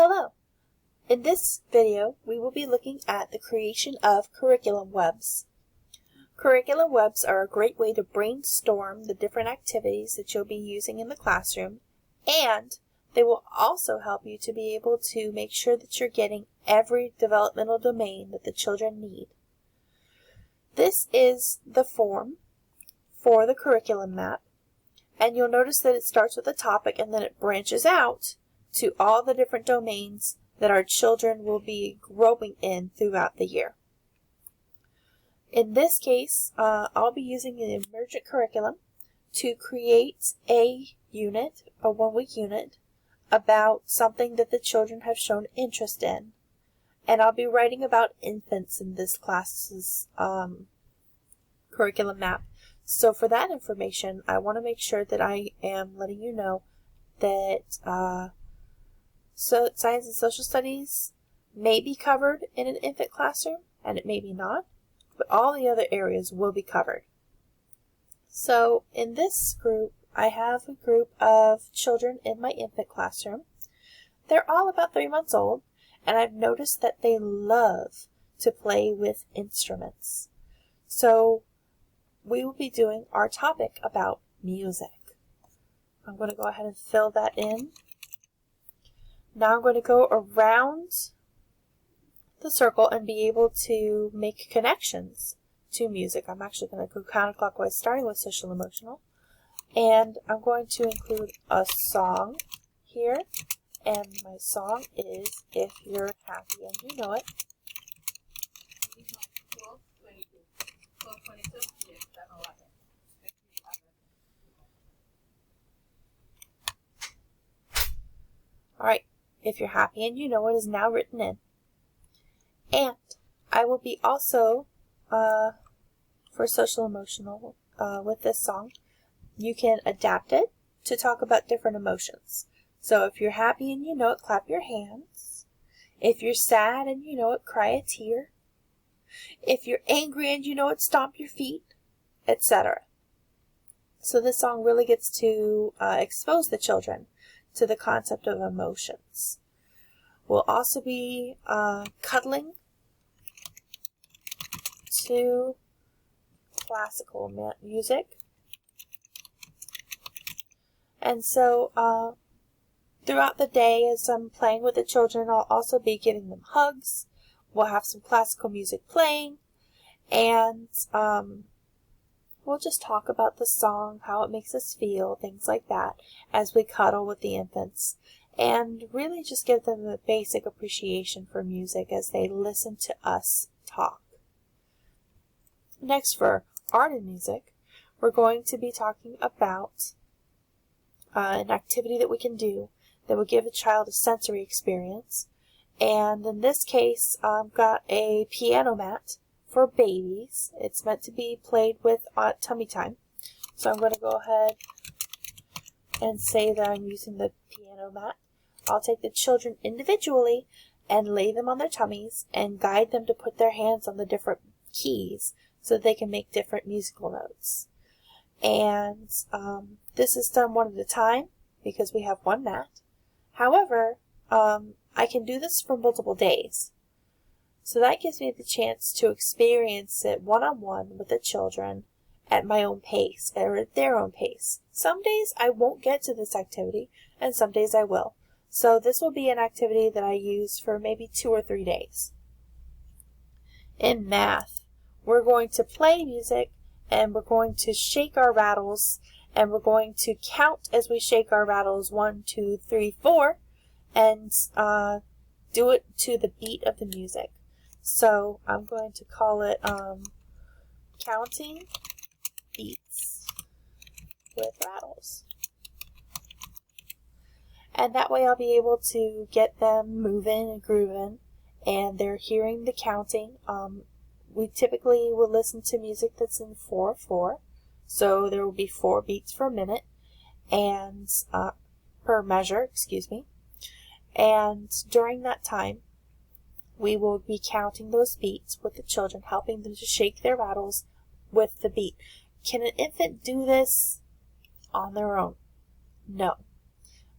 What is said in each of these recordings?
Hello! In this video, we will be looking at the creation of curriculum webs. Curriculum webs are a great way to brainstorm the different activities that you'll be using in the classroom, and they will also help you to be able to make sure that you're getting every developmental domain that the children need. This is the form for the curriculum map, and you'll notice that it starts with a topic and then it branches out to all the different domains that our children will be growing in throughout the year. In this case, I'll be using an emergent curriculum to create a unit, a one-week unit, about something that the children have shown interest in. And I'll be writing about infants in this class's curriculum map. So for that information, I want to make sure that I am letting you know that so science and social studies may be covered in an infant classroom, and it may be not, but all the other areas will be covered. So in this group, I have a group of children in my infant classroom. They're all about 3 months old, and I've noticed that they love to play with instruments. So we will be doing our topic about music. I'm going to go ahead and fill that in. Now I'm going to go around the circle and be able to make connections to music. I'm actually going to go counterclockwise, starting with social emotional. And I'm going to include a song here. And my song is If You're Happy and You Know It. Alright, If You're Happy and You Know It is now written in. And I will be also, for social emotional, with this song, you can adapt it to talk about different emotions. So if you're happy and you know it, clap your hands. If you're sad and you know it, cry a tear. If you're angry and you know it, stomp your feet, etc. So this song really gets to expose the children to the concept of emotions. We'll also be cuddling to classical music. And so throughout the day, as I'm playing with the children, I'll also be giving them hugs. We'll have some classical music playing, and we'll just talk about the song, how it makes us feel, things like that, as we cuddle with the infants, and really just give them a basic appreciation for music as they listen to us talk. Next, for art and music, we're going to be talking about an activity that we can do that will give a child a sensory experience. And in this case, I've got a piano mat for babies. It's meant to be played with at tummy time. So I'm going to go ahead and say that I'm using the piano mat. I'll take the children individually and lay them on their tummies and guide them to put their hands on the different keys so they can make different musical notes. And this is done one at a time because we have one mat. However, I can do this for multiple days. So that gives me the chance to experience it one-on-one with the children at my own pace, or at their own pace. Some days I won't get to this activity, and some days I will. So this will be an activity that I use for maybe 2 or 3 days. In math, we're going to play music, and we're going to shake our rattles, and we're going to count as we shake our rattles, 1, 2, 3, 4, and do it to the beat of the music. So I'm going to call it counting beats with rattles. And that way I'll be able to get them moving and grooving, and they're hearing the counting. We typically will listen to music that's in 4/4, so there will be 4 beats per minute, and per measure, excuse me. And during that time, we will be counting those beats with the children, helping them to shake their rattles with the beat. Can an infant do this on their own? No.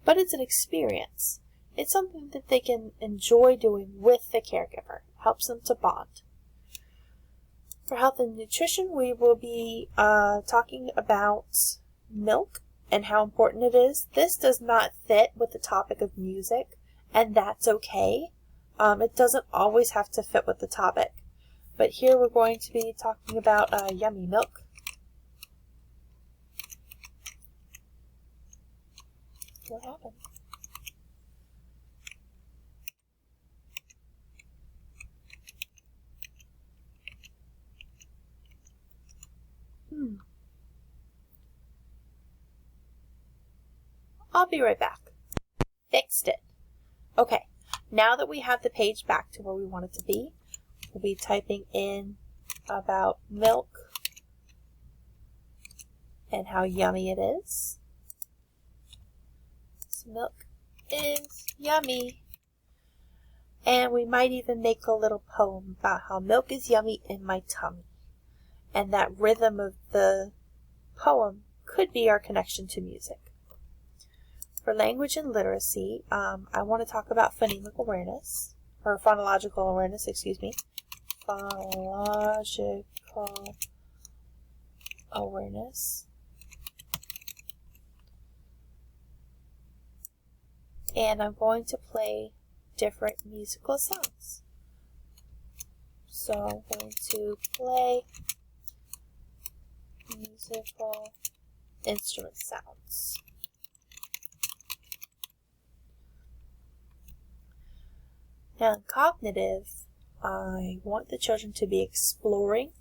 But it's an experience. it's something that they can enjoy doing with the caregiver. It helps them to bond. For health and nutrition, we will be talking about milk and how important it is. This does not fit with the topic of music, and that's okay. It doesn't always have to fit with the topic. But here we're going to be talking about yummy milk. What happened? I'll be right back. Fixed it. Okay, now that we have the page back to where we want it to be, we'll be typing in about milk and how yummy it is. So milk is yummy. And we might even make a little poem about how milk is yummy in my tummy. And that rhythm of the poem could be our connection to music. For language and literacy, I want to talk about phonological awareness, excuse me. Phonological awareness. And I'm going to play different musical sounds. So I'm going to play musical instrument sounds. Now in cognitive, I want the children to be exploring,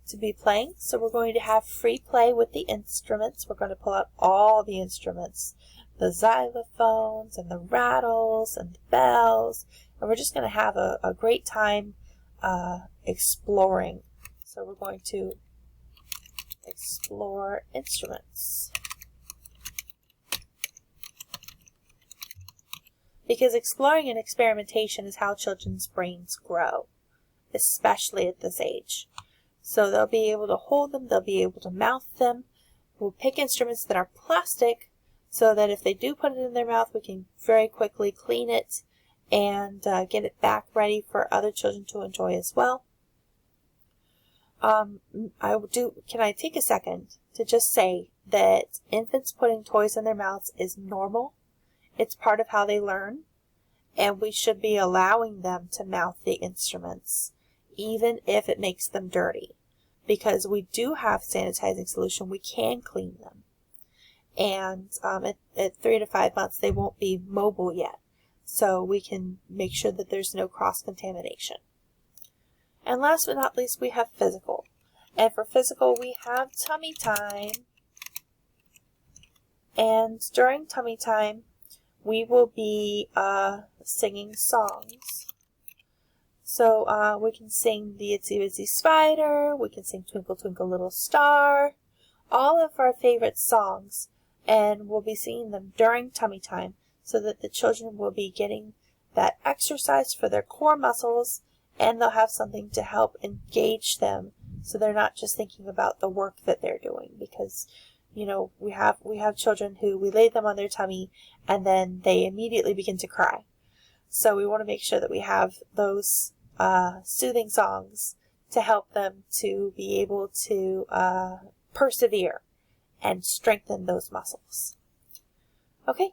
to be playing. So we're going to have free play with the instruments. We're going to pull out all the instruments, the xylophones and the rattles and the bells. And we're just going to have a great time exploring. So we're going to explore instruments. Because exploring and experimentation is how children's brains grow, especially at this age. So they'll be able to hold them, they'll be able to mouth them. We'll pick instruments that are plastic so that if they do put it in their mouth, we can very quickly clean it and get it back ready for other children to enjoy as well. Can I take a second to just say that infants putting toys in their mouths is normal. It's part of how they learn, and we should be allowing them to mouth the instruments, even if it makes them dirty, because we do have sanitizing solution. We can clean them, and at 3 to 5 months they won't be mobile yet, so we can make sure that there's no cross-contamination. And last but not least, we have physical, and for physical we have tummy time, and during tummy time we will be singing songs. So we can sing the Itsy Bitsy Spider, we can sing Twinkle Twinkle Little Star, all of our favorite songs, and we'll be singing them during tummy time so that the children will be getting that exercise for their core muscles, and they'll have something to help engage them so they're not just thinking about the work that they're doing, because you know, we have children who we lay them on their tummy and then they immediately begin to cry. So we want to make sure that we have those soothing songs to help them to be able to persevere and strengthen those muscles. Okay,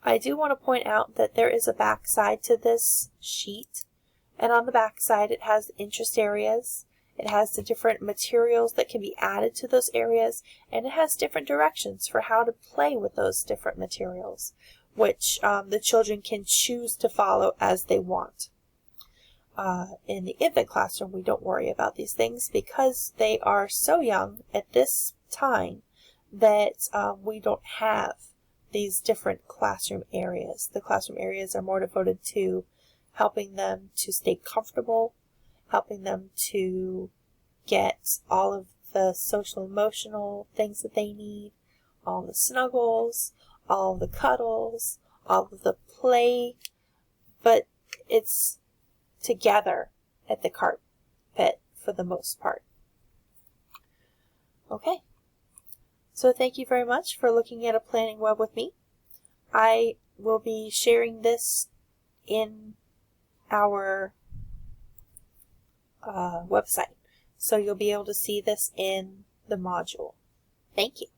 I do want to point out that there is a back side to this sheet, and on the back side it has interest areas. It has the different materials that can be added to those areas, and it has different directions for how to play with those different materials, which the children can choose to follow as they want. In the infant classroom, we don't worry about these things because they are so young at this time that we don't have these different classroom areas. The classroom areas are more devoted to helping them to stay comfortable, helping them to get all of the social emotional things that they need, all the snuggles, all the cuddles, all of the play, but it's together at the carpet for the most part. Okay, so thank you very much for looking at a planning web with me. I we'll be sharing this in our website. So you'll be able to see this in the module. Thank you.